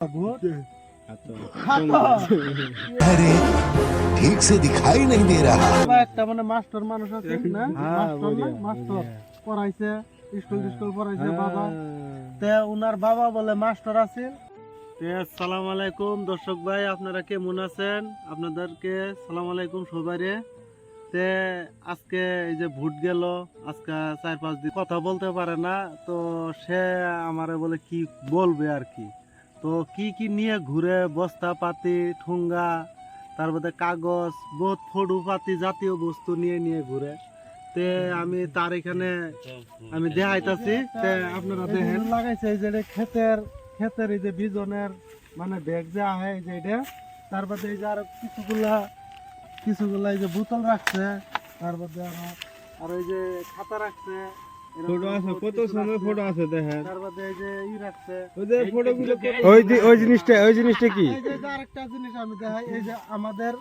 भूत अरे ठीक से दिखाई नहीं दे रहा। একটা মানে মাস্টার মানুষ আছে না, মাস্টার পড়াইছে, স্কুল পড়াইছে বাবা। তে উনার বাবা বলে মাস্টার আছে। আসসালামু আলাইকুম দর্শক ভাই, আপনারা কেমন আছেন? আপনাদেরকে সালাম আলাইকুম সবাইরে। তে আজকে এই যে ভোট গেল, আজকে 4-5 দিন কথা বলতে পারে না, তো সে আমারে বলে কি বলবে আর কি। তো কি নিয়ে ঘুরে, বস্তা পাতি, ঠুঙ্গা, তারপরে কাগজ, বহুত ফটু পাতি জাতীয় বস্তু নিয়ে ঘুরে। তে আমি তার এখানে আমি দেখাইতাছি, তে আপনারা দেখেন লাগাইছে এই যে ক্ষেতের এই যে বিজনের মানে ব্যাগ যে আহে এই যে এটা, তারপরে এই যে আরো কিছুগুলা এই যে বোতল রাখছে, তারপরে আর এই যে খাতা রাখছে, ফটো আছে, কত সুন্দর ফটো আছে দেখেন। তারপরে এই যে ই রাখছে, ওই যে ফটোগুলো ওই জিনিসটা কি? এই যে আরেকটা জিনিস আমি দেখাই, এই যে আমাদের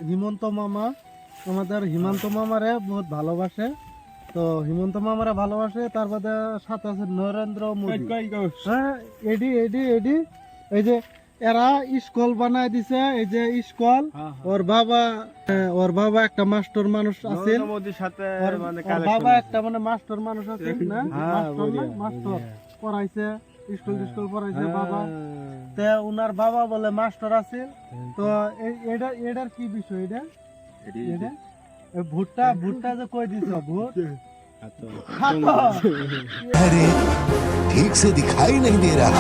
হিমন্ত মামারে বহুত ভালোবাসে, তো হিমন্ত মামারে ভালোবাসে। তারপরে সাথে আছে নরেন্দ্র মোদী। হ্যাঁ, এডি এই যে এরা স্কুল বানায় দিছে, এই যে স্কুল। ওর বাবা একটা মাস্টার মানুষ আছে, বাবা একটা মানে মাস্টার মানুষ আছে না, মাস্টার পড়াইছে, স্কুল পড়াইছে বাবা। তে উনার বাবা বলে মাস্টার আছে। তো এটার কি বিষয়? এটা ভুট্টা যে কই দিছ ভূত। अरे ठीक से दिखाई नहीं दे रहा।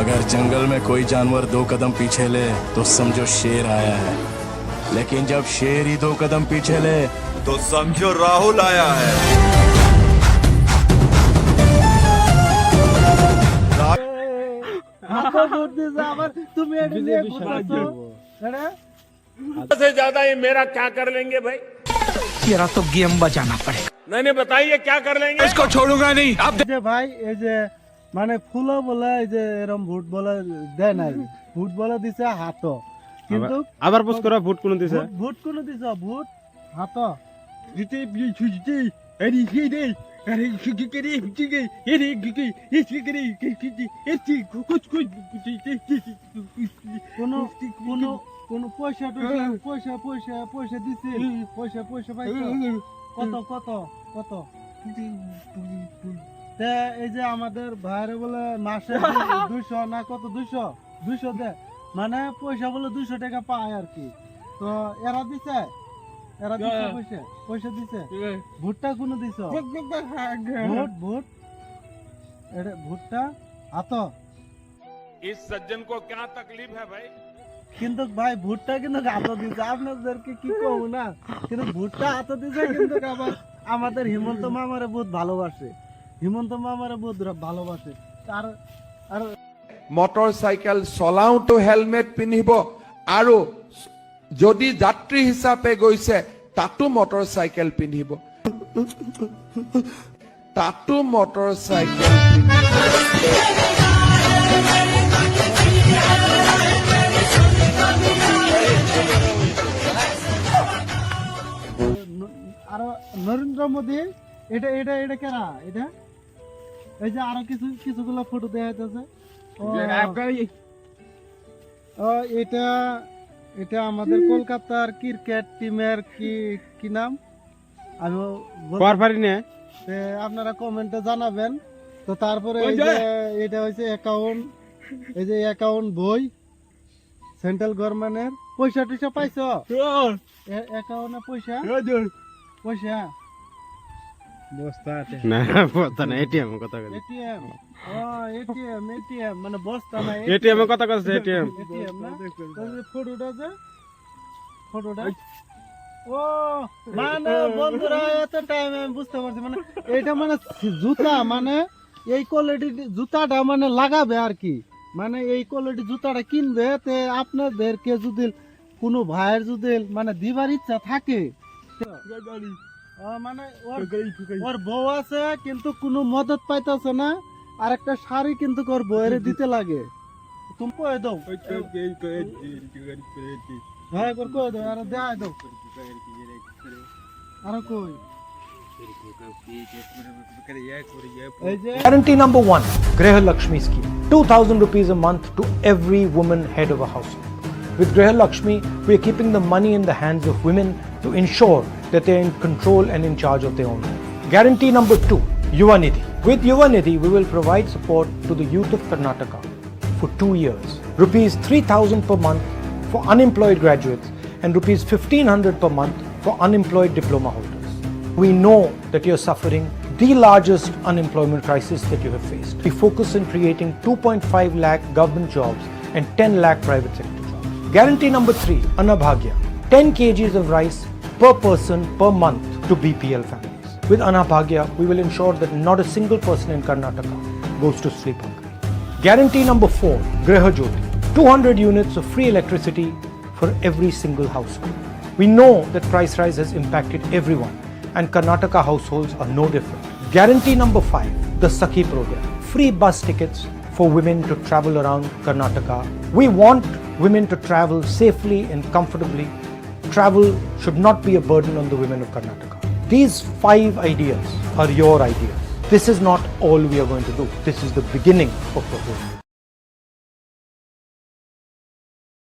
अगर जंगल में कोई जानवर 2 कदम पीछे ले तो समझो शेर आया है, लेकिन जब शेर ही 2 कदम पीछे ले तो समझो राहुल आया है। তুমি से ज्यादा ये मेरा क्या कर लेंगे भाई? तेरा तो गेम बजाना पड़ेगा। नहीं बताइए क्या कर लेंगे? इसको छोड़ूंगा नहीं। अब যে ভাই এই যে মানে ফুলও বলে এই যে এরকম ভোট বলে দেয় নাই, ভোট বলে দিছে হাত, কিন্তু আবার পোস্ট করা ভোট কোন দিছে? ভোট কোন দিছ? ভোট হাত জিতে বি ছুজিতে আরে কি রে, আরে কি করে জিগে আরে কি এসে করে এসে কুছ কোন পয়সা দিছে? পয়সা পাইছো? কত? তে এই যে আমাদের ভাইরে বলে মাসে 200 না কত, 200 দে, মানে পয়সা বলে 200 টাকা পায় আর কি। তো এরা দিছে পয়সা দিছে। ভুট্টা কোন দিছ? ভোট এটা ভুট্টা হাত। इस सज्जन को क्या तकलीफ है भाई? কিন্তু ভাই ভুট্টা কিন্তু হাত দিছে, আপনাদেরকে কি কমু না, কিন্তু ভুট্টা হাত দিছে। কিন্তু আবার আমাদের হিমন্ত মামারে বহুত ভালোবাসে, আর মটৰ চাইকেল চলাওঁতো হেলমেট পিন্ধিব, আৰু যদি যাত্ৰী হিচাপে গৈছে তাতো মটৰ চাইকেল পিন্ধিব, তাতো মটৰ চাইকেল আর নরেন্দ্র মোদী এটা কেনা এটা, এই যে আরো কিছুগুলো ফটো দেওয়া যাচ্ছে। এটা আমাদের কলকাতার ক্রিকেট টিমের কি নাম আমি আপনারা কমেন্টে জানাবেন। তো তারপরে এই যে এটা হচ্ছে অ্যাকাউন্ট, এই যে অ্যাকাউন্ট বই সেন্ট্রাল গভর্নমেন্টের। পয়সা পাইছো অ্যাকাউন্টে? পয়সা বস্তা না এটিএম কথা কই। এটিএম মানে বস্তা না, এটিএম কথা কইছে। এটিএম না, ফটোটা ও মানে বন্ধুরা এত টাইম আমি বুঝতে পারছি, মানে এটা মানে জুতা, মানে এই কোয়ালিটি জুতাটা মানে লাগাবে আর কি, মানে এই কোয়ালিটি জুতাটা কিনবে। তে আপনাদেরকে যদি কোনো ভাইয়ের যদি মানে দিবার ইচ্ছা থাকে, মানে ওর বউ আছে কিন্তু কোনো মদত পাইতেছে না, আর একটা শাড়ি কিন্তু ওর বউয়ের দিতে লাগে, তুমি কয়ে দাও। হ্যাঁ কয়ে দাও, আর দেখাই দাও। আর কই এই যে Guarantee number 1, Griha Lakshmi scheme. 2,000 rupees a month to every woman head of a household. With Griha Lakshmi, we are keeping the money in the hands of women to ensure that they are in control and in charge of their own life. Guarantee number 2, Yuva Nidhi. With Yuva Nidhi, we will provide support to the youth of Karnataka for 2 years. Rupees 3,000 per month for unemployed graduates and rupees 1,500 per month for unemployed diploma holders. We know that you're suffering the largest unemployment crisis that you have faced. We focus on creating 2.5 lakh government jobs and 10 lakh private sector jobs. Guarantee number 3, Annabhagya. 10 kgs of rice per person per month to BPL families. With Annabhagya, we will ensure that not a single person in Karnataka goes to sleep hungry. Guarantee number 4, Griha Jyoti. 200 units of free electricity for every single household. We know that price rise has impacted everyone and Karnataka households are no different. Guarantee number 5, the Sakhi program. Free bus tickets for women to travel around Karnataka. We want women to travel safely and comfortably. Travel should not be a burden on the women of Karnataka. These 5 ideas are your ideas. This is not all we are going to do. This is the beginning of what we're going to do.